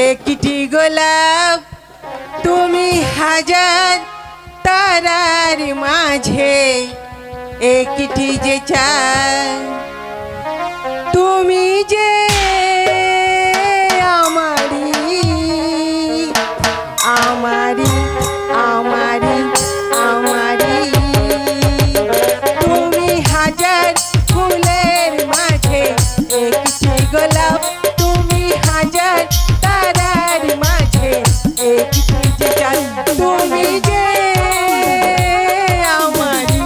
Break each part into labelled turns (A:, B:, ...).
A: একটি গোলাপ তুমি হাজার তারার মাঝে, একটি যে চাই তুমি যে আমারি আমারি আমারি আমারি। তুমি হাজার ফুলের মাঝে একটি গোলাপ, তুমি হাজার তারার মাঝে একটি যে চাঁদ, তুমি যে আমারি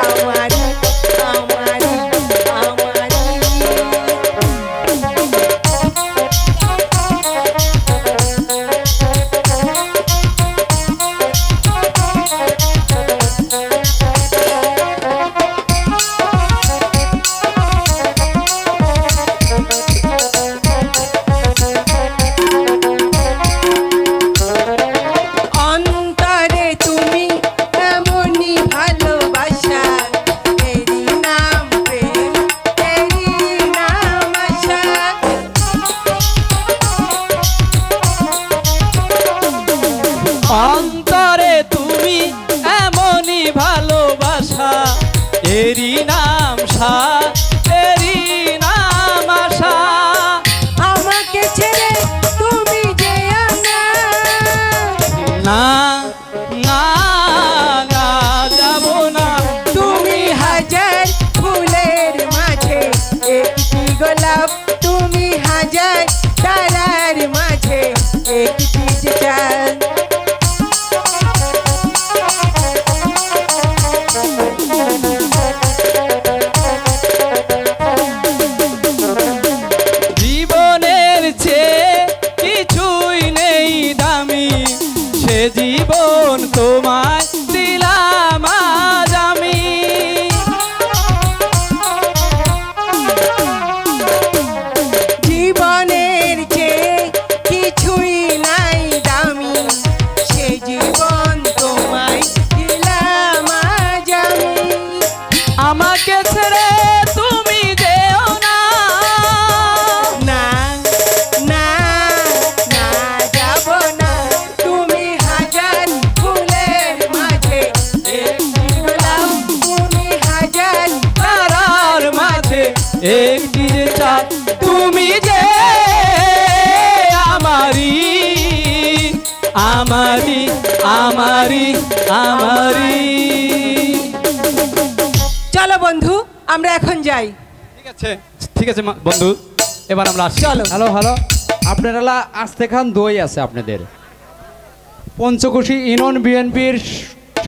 A: আমারি আমারি আমারি। অন্তরে তুমি এমনই ভালোবাসা, এরই নাম প্রেম, এরই নাম আশা।
B: অন্তরে তুমি এমনই ভালোবাসা, এরই নাম সাথ, এরই নাম আশা।
A: আমাকে ছেড়ে তুমি যেও না,
B: না না না যাব না।
A: তুমি হাজার ফুলের মাঝে একটি গোলাপ, তুমি হাজার তারার মাঝে একটি যে চাঁদ।
B: জীবনের চেয়ে কিছুই নেই দামি, সে জীবন তোমায় দিলাম আজ আমি।
A: জীবনের চেয়ে কিছুই নাই দামি, সে জীবন তোমায় দিলাম আজ আমি।
B: আমাকে ছেড়ে তুমি যেও না,
A: না না না যাব না, তুমি হাজার ফুলের মাঝে একটি গোলাপ, তুমি হাজার
B: তারার মাঝে একটি যে চাঁদ, তুমি যে আমারি আমারি আমারি আমারি।
A: চলো বন্ধু আমরা এখন যাই।
B: ঠিক আছে বন্ধু, এবার আমরা আসছি।
A: চলো।
C: হ্যালো হ্যালো, আপনারা আসতে খান দই আছে আপনাদের। পঞ্চকোশী ইউনিয়ন বিএনপির